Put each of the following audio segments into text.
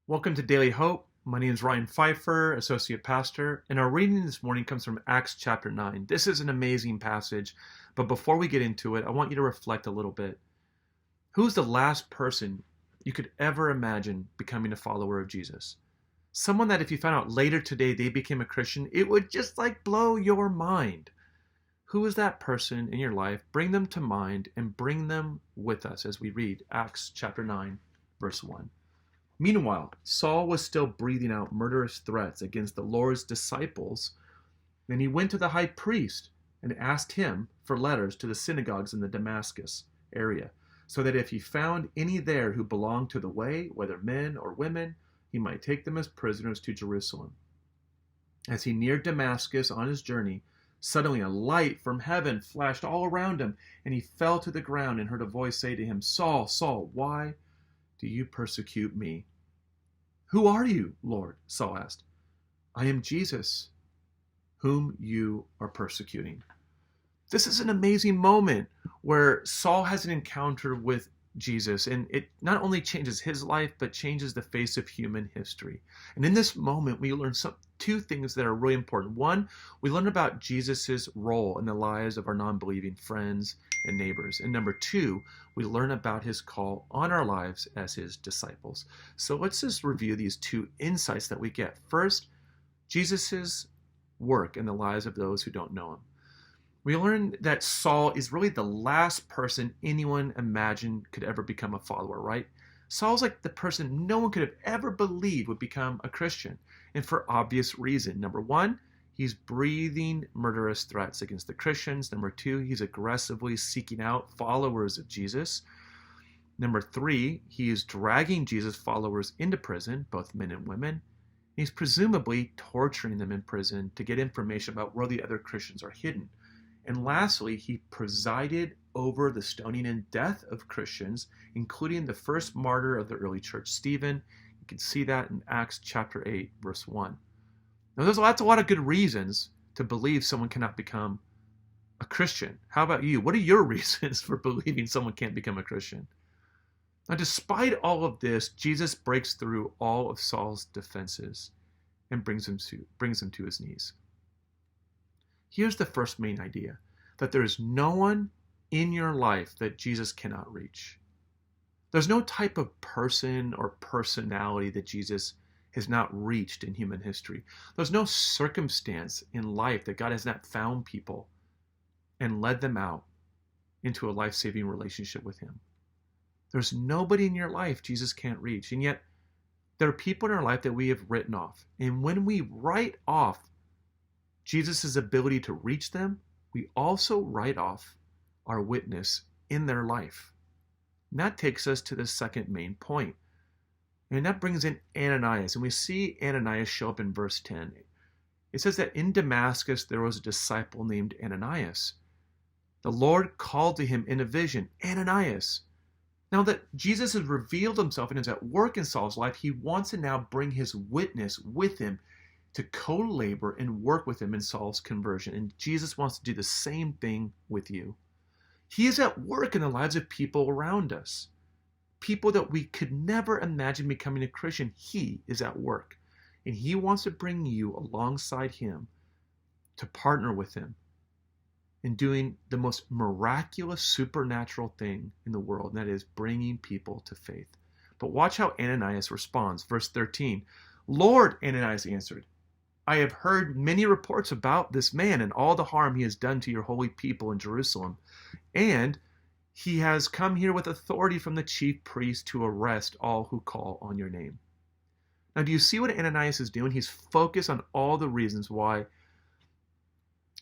Welcome to Daily Hope. My name is Ryan Pfeiffer, Associate Pastor, and our reading this morning comes from Acts chapter 9. This is an amazing passage, but before we get into it, I want you to reflect a little bit. Who's the last person you could ever imagine becoming a follower of Jesus? Someone that if you found out later today they became a Christian, it would just blow your mind. Who is that person in your life? Bring them to mind and bring them with us as we read Acts chapter 9, verse 1. Meanwhile, Saul was still breathing out murderous threats against the Lord's disciples, and he went to the high priest and asked him for letters to the synagogues in the Damascus area, so that if he found any there who belonged to the way, whether men or women, he might take them as prisoners to Jerusalem. As he neared Damascus on his journey, suddenly a light from heaven flashed all around him, and he fell to the ground and heard a voice say to him, "Saul, Saul, why do you persecute me?" "Who are you, Lord?" Saul asked. "I am Jesus, whom you are persecuting." This is an amazing moment where Saul has an encounter with Jesus, and it not only changes his life, but changes the face of human history. And in this moment, we learn two things that are really important. One, we learn about Jesus's role in the lives of our non-believing friends and neighbors. And number two, we learn about his call on our lives as his disciples. So let's just review these two insights that we get. First, Jesus's work in the lives of those who don't know him. We learn that Saul is really the last person anyone imagined could ever become a follower, right? Saul's like the person no one could have ever believed would become a Christian, and for obvious reason. Number one, he's breathing murderous threats against the Christians. Number two, he's aggressively seeking out followers of Jesus. Number three, he is dragging Jesus' followers into prison, both men and women. He's presumably torturing them in prison to get information about where the other Christians are hidden. And lastly, he presided over the stoning and death of Christians, including the first martyr of the early church, Stephen. You can see that in Acts chapter 8, verse 1. Now, there's a lot of good reasons to believe someone cannot become a Christian. How about you? What are your reasons for believing someone can't become a Christian? Now, despite all of this, Jesus breaks through all of Saul's defenses and brings him to his knees. Here's the first main idea, that there is no one in your life that Jesus cannot reach. There's no type of person or personality that Jesus has not reached in human history. There's no circumstance in life that God has not found people and led them out into a life-saving relationship with him. There's nobody in your life Jesus can't reach. And yet, there are people in our life that we have written off. And when we write off Jesus' ability to reach them, we also write off our witness in their life. And that takes us to the second main point. And that brings in Ananias. And we see Ananias show up in verse 10. It says that in Damascus there was a disciple named Ananias. The Lord called to him in a vision, "Ananias." Now that Jesus has revealed himself and is at work in Saul's life, he wants to now bring his witness with him to co-labor and work with him in Saul's conversion. And Jesus wants to do the same thing with you. He is at work in the lives of people around us. People that we could never imagine becoming a Christian. He is at work. And he wants to bring you alongside him to partner with him in doing the most miraculous supernatural thing in the world, and that is bringing people to faith. But watch how Ananias responds. Verse 13, "Lord," Ananias answered, "I have heard many reports about this man and all the harm he has done to your holy people in Jerusalem. And he has come here with authority from the chief priest to arrest all who call on your name." Now, do you see what Ananias is doing? He's focused on all the reasons why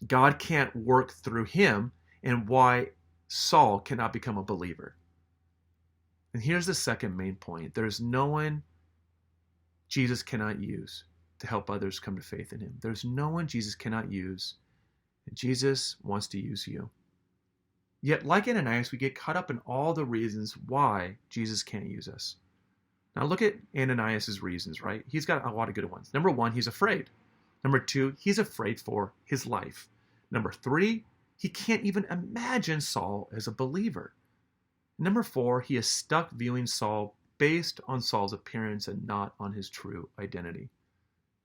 God can't work through him and why Saul cannot become a believer. And here's the second main point. There's no one Jesus cannot use to help others come to faith in him. There's no one Jesus cannot use, and Jesus wants to use you. Yet, like Ananias, we get caught up in all the reasons why Jesus can't use us. Now look at Ananias' reasons, right? He's got a lot of good ones. Number one, he's afraid. Number two, he's afraid for his life. Number three, he can't even imagine Saul as a believer. Number four, he is stuck viewing Saul based on Saul's appearance and not on his true identity.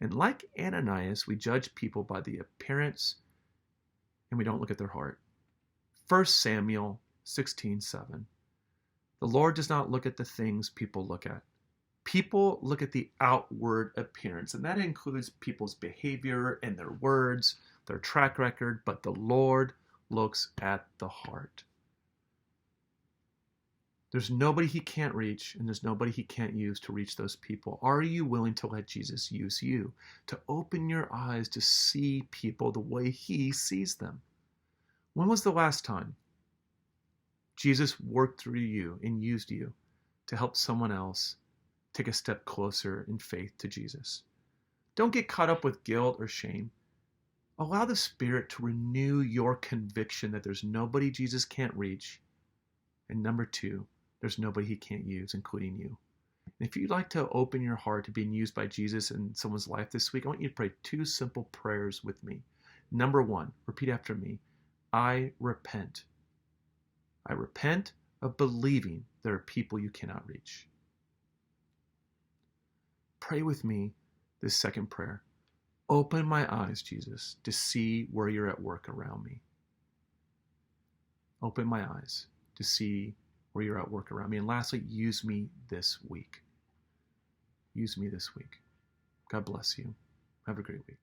And like Ananias, we judge people by the appearance and we don't look at their heart. 1 Samuel 16:7. The Lord does not look at the things people look at. People look at the outward appearance, and that includes people's behavior and their words, their track record, but the Lord looks at the heart. There's nobody he can't reach, and there's nobody he can't use to reach those people. Are you willing to let Jesus use you, to open your eyes to see people the way he sees them? When was the last time Jesus worked through you and used you to help someone else take a step closer in faith to Jesus? Don't get caught up with guilt or shame. Allow the Spirit to renew your conviction that there's nobody Jesus can't reach. And number two, there's nobody he can't use, including you. And if you'd like to open your heart to being used by Jesus in someone's life this week, I want you to pray two simple prayers with me. Number one, repeat after me. I repent. I repent of believing there are people you cannot reach. Pray with me this second prayer. Open my eyes, Jesus, to see where you're at work around me. Open my eyes to see where you're at work around me. And lastly, use me this week. Use me this week. God bless you. Have a great week.